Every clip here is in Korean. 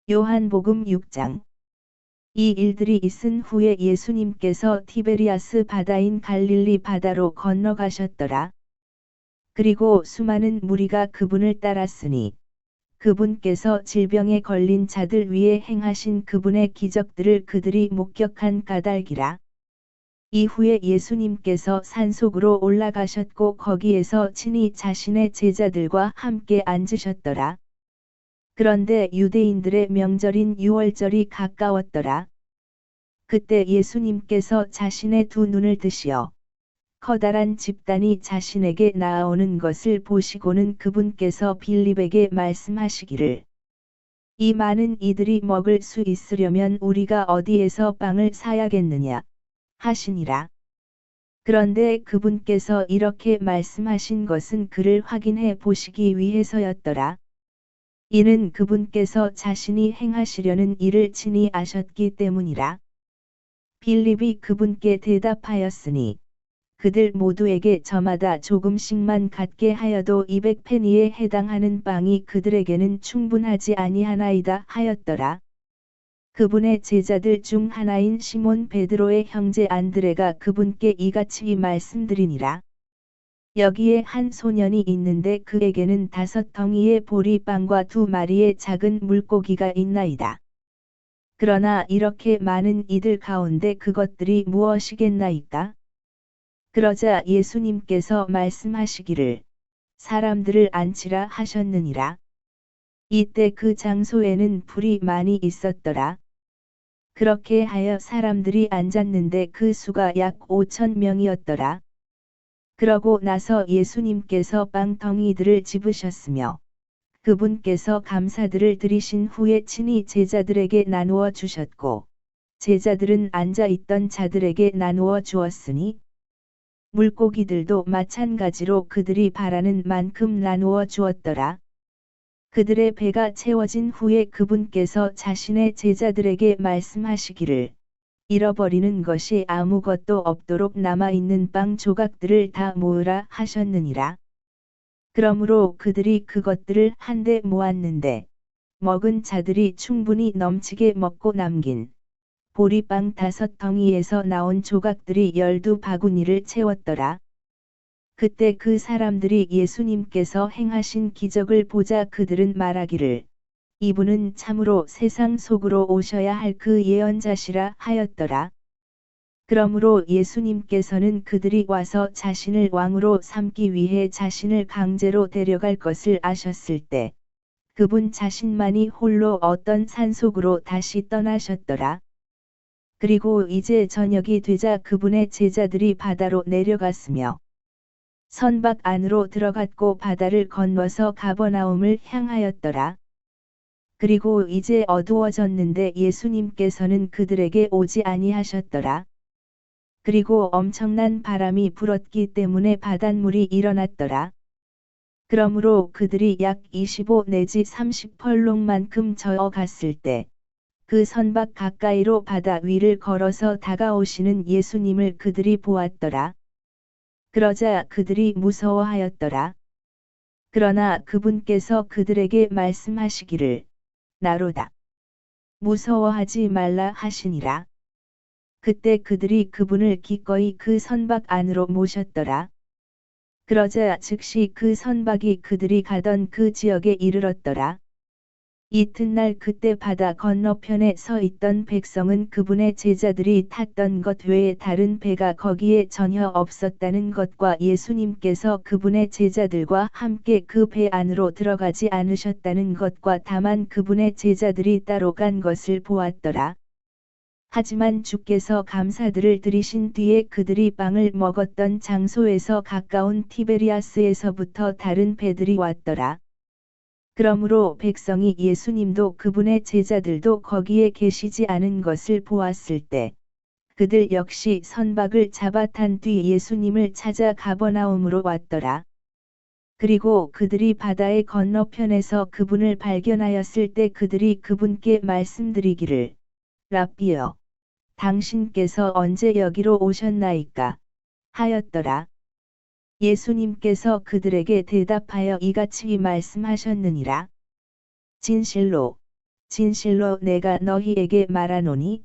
요한복음 6장. 이 일들이 있은 후에 예수님께서 티베리아스 바다인 갈릴리 바다로 건너가셨더라. 그리고 수많은 무리가 그분을 따랐으니 그분께서 질병에 걸린 자들 위에 행하신 그분의 기적들을 그들이 목격한 까닭이라. 이후에 예수님께서 산속으로 올라가셨고 거기에서 친히 자신의 제자들과 함께 앉으셨더라. 그런데 유대인들의 명절인 유월절이 가까웠더라. 그때 예수님께서 자신의 두 눈을 뜨시어 커다란 집단이 자신에게 나아오는 것을 보시고는 그분께서 빌립에게 말씀하시기를, 이 많은 이들이 먹을 수 있으려면 우리가 어디에서 빵을 사야겠느냐 하시니라. 그런데 그분께서 이렇게 말씀하신 것은 그를 확인해 보시기 위해서였더라. 이는 그분께서 자신이 행하시려는 일을 친히 아셨기 때문이라. 빌립이 그분께 대답하였으니 그들 모두에게 저마다 조금씩만 갖게 하여도 200페니에 해당하는 빵이 그들에게는 충분하지 아니하나이다 하였더라. 그분의 제자들 중 하나인 시몬 베드로의 형제 안드레가 그분께 이같이 말씀드리니라. 여기에 한 소년이 있는데 그에게는 5덩이의 보리빵과 2마리의 작은 물고기가 있나이다. 그러나 이렇게 많은 이들 가운데 그것들이 무엇이겠나이까? 그러자 예수님께서 말씀하시기를, 사람들을 앉히라 하셨느니라. 이때 그 장소에는 불이 많이 있었더라. 그렇게 하여 사람들이 앉았는데 그 수가 약 5,000명이었더라. 그러고 나서 예수님께서 빵덩이들을 집으셨으며 그분께서 감사들을 드리신 후에 친히 제자들에게 나누어 주셨고 제자들은 앉아 있던 자들에게 나누어 주었으니 물고기들도 마찬가지로 그들이 바라는 만큼 나누어 주었더라. 그들의 배가 채워진 후에 그분께서 자신의 제자들에게 말씀하시기를, 잃어버리는 것이 아무것도 없도록 남아있는 빵 조각들을 다 모으라 하셨느니라. 그러므로 그들이 그것들을 한데 모았는데 먹은 자들이 충분히 넘치게 먹고 남긴 보리빵 5덩이에서 나온 조각들이 12바구니를 채웠더라. 그때 그 사람들이 예수님께서 행하신 기적을 보자 그들은 말하기를, 이분은 참으로 세상 속으로 오셔야 할 그 예언자시라 하였더라. 그러므로 예수님께서는 그들이 와서 자신을 왕으로 삼기 위해 자신을 강제로 데려갈 것을 아셨을 때 그분 자신만이 홀로 어떤 산속으로 다시 떠나셨더라. 그리고 이제 저녁이 되자 그분의 제자들이 바다로 내려갔으며 선박 안으로 들어갔고 바다를 건너서 가버나움을 향하였더라. 그리고 이제 어두워졌는데 예수님께서는 그들에게 오지 아니하셨더라. 그리고 엄청난 바람이 불었기 때문에 바닷물이 일어났더라. 그러므로 그들이 약 25 내지 30펄롱만큼 저어갔을 때 그 선박 가까이로 바다 위를 걸어서 다가오시는 예수님을 그들이 보았더라. 그러자 그들이 무서워하였더라. 그러나 그분께서 그들에게 말씀하시기를, 나로다. 무서워하지 말라 하시니라. 그때 그들이 그분을 기꺼이 그 선박 안으로 모셨더라. 그러자 즉시 그 선박이 그들이 가던 그 지역에 이르렀더라. 이튿날 그때 바다 건너편에 서 있던 백성은 그분의 제자들이 탔던 것 외에 다른 배가 거기에 전혀 없었다는 것과 예수님께서 그분의 제자들과 함께 그 배 안으로 들어가지 않으셨다는 것과 다만 그분의 제자들이 따로 간 것을 보았더라. 하지만 주께서 감사들을 드리신 뒤에 그들이 빵을 먹었던 장소에서 가까운 티베리아스에서부터 다른 배들이 왔더라. 그러므로 백성이 예수님도 그분의 제자들도 거기에 계시지 않은 것을 보았을 때 그들 역시 선박을 잡아 탄 뒤 예수님을 찾아 가버나움으로 왔더라. 그리고 그들이 바다의 건너편에서 그분을 발견하였을 때 그들이 그분께 말씀드리기를, 랍비여, 당신께서 언제 여기로 오셨나이까? 하였더라. 예수님께서 그들에게 대답하여 이같이 말씀하셨느니라. 진실로 진실로 내가 너희에게 말하노니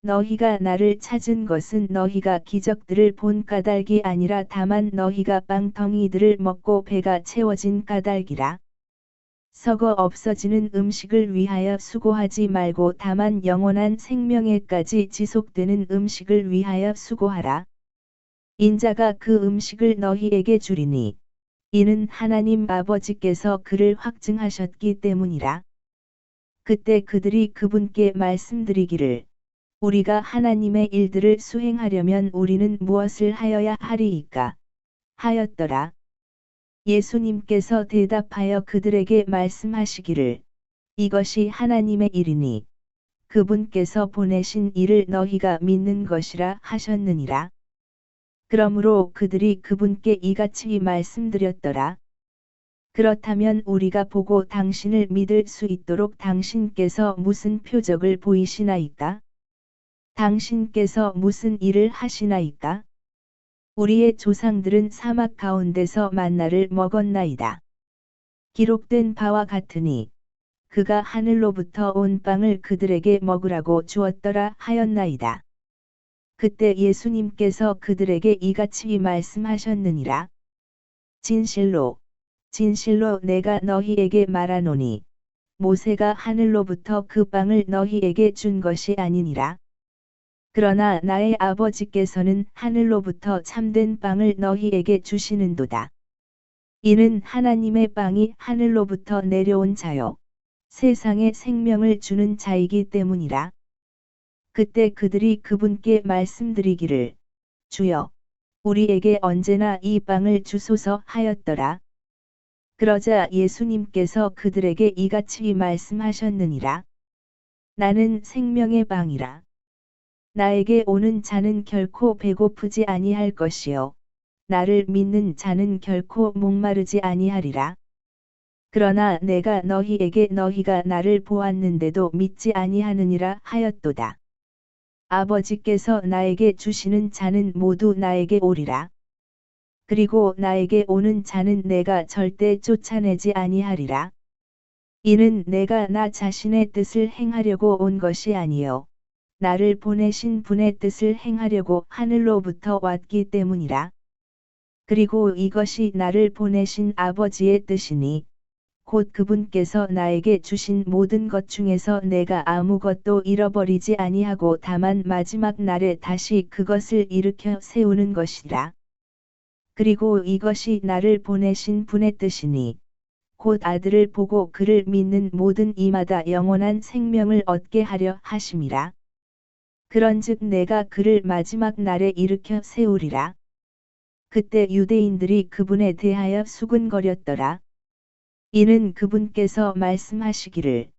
너희가 나를 찾은 것은 너희가 기적들을 본 까닭이 아니라 다만 너희가 빵덩이들을 먹고 배가 채워진 까닭이라. 썩어 없어지는 음식을 위하여 수고하지 말고 다만 영원한 생명에까지 지속되는 음식을 위하여 수고하라. 인자가 그 음식을 너희에게 주리니 이는 하나님 아버지께서 그를 확증하셨기 때문이라. 그때 그들이 그분께 말씀드리기를 우리가 하나님의 일들을 수행하려면 우리는 무엇을 하여야 하리이까 하였더라. 예수님께서 대답하여 그들에게 말씀하시기를 이것이 하나님의 일이니 그분께서 보내신 이를 너희가 믿는 것이라 하셨느니라. 그러므로 그들이 그분께 이같이 말씀드렸더라. 그렇다면 우리가 보고 당신을 믿을 수 있도록 당신께서 무슨 표적을 보이시나이까? 당신께서 무슨 일을 하시나이까? 우리의 조상들은 사막 가운데서 만나를 먹었나이다. 기록된 바와 같으니 그가 하늘로부터 온 빵을 그들에게 먹으라고 주었더라 하였나이다. 그때 예수님께서 그들에게 이같이 말씀하셨느니라. 진실로 진실로 내가 너희에게 말하노니 모세가 하늘로부터 그 빵을 너희에게 준 것이 아니니라. 그러나 나의 아버지께서는 하늘로부터 참된 빵을 너희에게 주시는도다. 이는 하나님의 빵이 하늘로부터 내려온 자요 세상에 생명을 주는 자이기 때문이라. 그때 그들이 그분께 말씀드리기를 주여 우리에게 언제나 이 빵을 주소서 하였더라. 그러자 예수님께서 그들에게 이같이 말씀하셨느니라. 나는 생명의 빵이라. 나에게 오는 자는 결코 배고프지 아니할 것이요 나를 믿는 자는 결코 목마르지 아니하리라. 그러나 내가 너희에게 너희가 나를 보았는데도 믿지 아니하느니라 하였도다. 아버지께서 나에게 주시는 자는 모두 나에게 오리라. 그리고 나에게 오는 자는 내가 절대 쫓아내지 아니하리라. 이는 내가 나 자신의 뜻을 행하려고 온 것이 아니요 나를 보내신 분의 뜻을 행하려고 하늘로부터 왔기 때문이라. 그리고 이것이 나를 보내신 아버지의 뜻이니 곧 그분께서 나에게 주신 모든 것 중에서 내가 아무것도 잃어버리지 아니하고 다만 마지막 날에 다시 그것을 일으켜 세우는 것이라. 그리고 이것이 나를 보내신 분의 뜻이니 곧 아들을 보고 그를 믿는 모든 이마다 영원한 생명을 얻게 하려 하심이라. 그런즉 내가 그를 마지막 날에 일으켜 세우리라. 그때 유대인들이 그분에 대하여 수군거렸더라. 이는 그분께서 말씀하시기를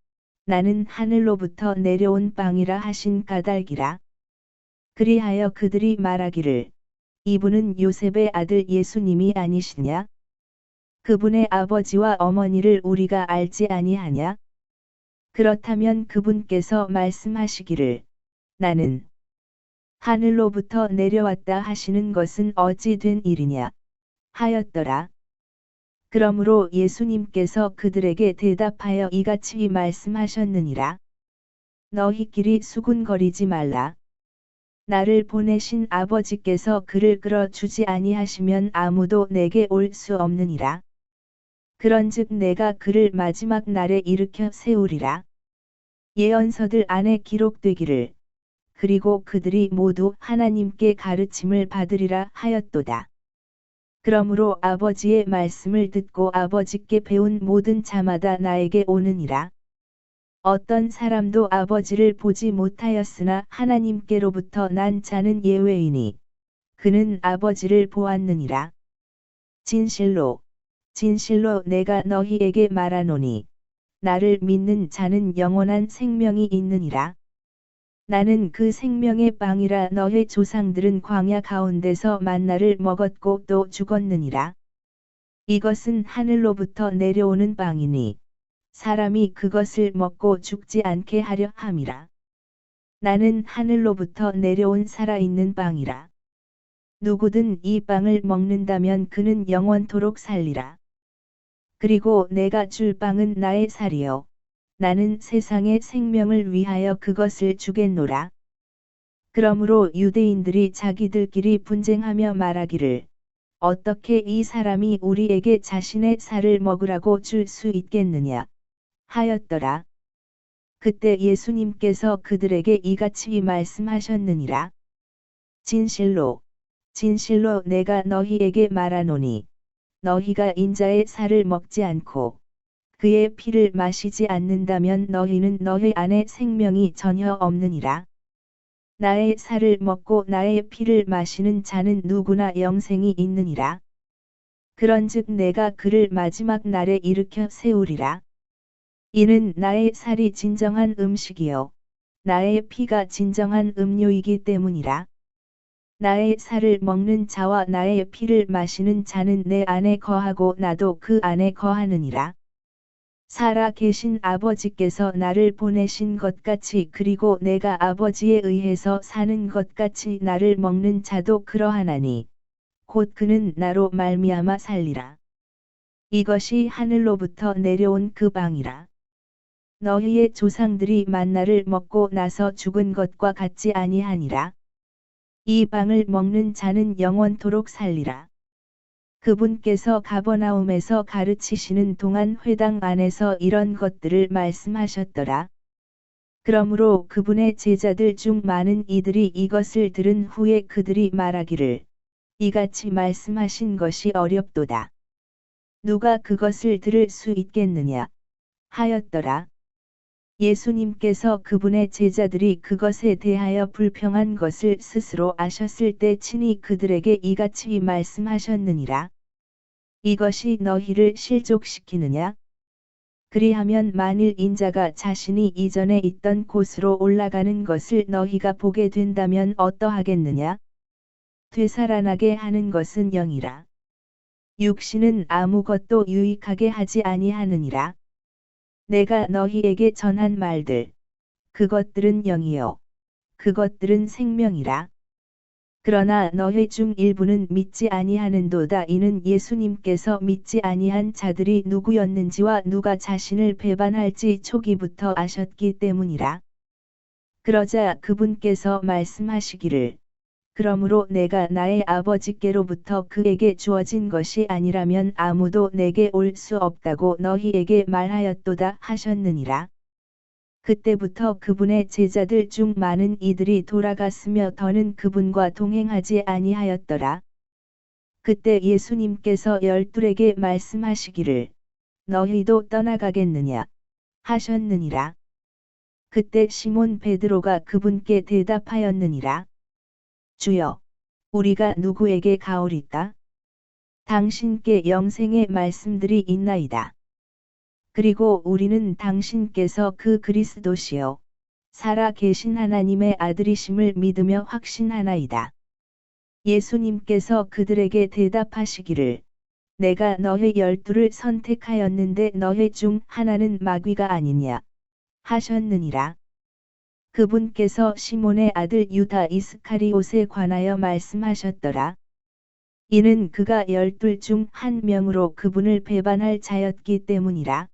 나는 하늘로부터 내려온 빵이라 하신 까닭이라. 그리하여 그들이 말하기를 이분은 요셉의 아들 예수님이 아니시냐? 그분의 아버지와 어머니를 우리가 알지 아니하냐? 그렇다면 그분께서 말씀하시기를 나는 하늘로부터 내려왔다 하시는 것은 어찌 된 일이냐? 하였더라. 그러므로 예수님께서 그들에게 대답하여 이같이 말씀하셨느니라. 너희끼리 수군거리지 말라. 나를 보내신 아버지께서 그를 끌어주지 아니하시면 아무도 내게 올 수 없느니라. 그런즉 내가 그를 마지막 날에 일으켜 세우리라. 예언서들 안에 기록되기를 그리고 그들이 모두 하나님께 가르침을 받으리라 하였도다. 그러므로 아버지의 말씀을 듣고 아버지께 배운 모든 자마다 나에게 오느니라. 어떤 사람도 아버지를 보지 못하였으나 하나님께로부터 난 자는 예외이니 그는 아버지를 보았느니라. 진실로 진실로 내가 너희에게 말하노니 나를 믿는 자는 영원한 생명이 있느니라. 나는 그 생명의 빵이라. 너의 조상들은 광야 가운데서 만나를 먹었고 또 죽었느니라. 이것은 하늘로부터 내려오는 빵이니 사람이 그것을 먹고 죽지 않게 하려 함이라. 나는 하늘로부터 내려온 살아있는 빵이라. 누구든 이 빵을 먹는다면 그는 영원토록 살리라. 그리고 내가 줄 빵은 나의 살이요 나는 세상의 생명을 위하여 그것을 주겠노라. 그러므로 유대인들이 자기들끼리 분쟁하며 말하기를 어떻게 이 사람이 우리에게 자신의 살을 먹으라고 줄 수 있겠느냐 하였더라. 그때 예수님께서 그들에게 이같이 말씀하셨느니라. 진실로 진실로 내가 너희에게 말하노니 너희가 인자의 살을 먹지 않고 그의 피를 마시지 않는다면 너희는 너희 안에 생명이 전혀 없느니라. 나의 살을 먹고 나의 피를 마시는 자는 누구나 영생이 있느니라. 그런즉 내가 그를 마지막 날에 일으켜 세우리라. 이는 나의 살이 진정한 음식이요 나의 피가 진정한 음료이기 때문이라. 나의 살을 먹는 자와 나의 피를 마시는 자는 내 안에 거하고 나도 그 안에 거하느니라. 살아 계신 아버지께서 나를 보내신 것 같이 그리고 내가 아버지에 의해서 사는 것 같이 나를 먹는 자도 그러하나니 곧 그는 나로 말미암아 살리라. 이것이 하늘로부터 내려온 그 빵이라. 너희의 조상들이 만나를 먹고 나서 죽은 것과 같지 아니하니라. 이 빵을 먹는 자는 영원토록 살리라. 그분께서 가버나움에서 가르치시는 동안 회당 안에서 이런 것들을 말씀하셨더라. 그러므로 그분의 제자들 중 많은 이들이 이것을 들은 후에 그들이 말하기를 이같이 말씀하신 것이 어렵도다. 누가 그것을 들을 수 있겠느냐 하였더라. 예수님께서 그분의 제자들이 그것에 대하여 불평한 것을 스스로 아셨을 때 친히 그들에게 이같이 말씀하셨느니라. 이것이 너희를 실족시키느냐? 그리하면 만일 인자가 자신이 이전에 있던 곳으로 올라가는 것을 너희가 보게 된다면 어떠하겠느냐? 되살아나게 하는 것은 영이라. 육신은 아무것도 유익하게 하지 아니하느니라. 내가 너희에게 전한 말들, 그것들은 영이요, 그것들은 생명이라. 그러나 너희 중 일부는 믿지 아니하는도다. 이는 예수님께서 믿지 아니한 자들이 누구였는지와 누가 자신을 배반할지 초기부터 아셨기 때문이라. 그러자 그분께서 말씀하시기를 그러므로 내가 나의 아버지께로부터 그에게 주어진 것이 아니라면 아무도 내게 올 수 없다고 너희에게 말하였도다 하셨느니라. 그때부터 그분의 제자들 중 많은 이들이 돌아갔으며 더는 그분과 동행하지 아니하였더라. 그때 예수님께서 열둘에게 말씀하시기를 너희도 떠나가겠느냐 하셨느니라. 그때 시몬 베드로가 그분께 대답하였느니라. 주여, 우리가 누구에게 가오리까? 당신께 영생의 말씀들이 있나이다. 그리고 우리는 당신께서 그 그리스도시요 살아 계신 하나님의 아들이심을 믿으며 확신하나이다. 예수님께서 그들에게 대답하시기를 내가 너희 12를 선택하였는데 너희 중 하나는 마귀가 아니냐 하셨느니라. 그분께서 시몬의 아들 유다 이스카리옷에 관하여 말씀하셨더라. 이는 그가 12 중 한 명으로 그분을 배반할 자였기 때문이라.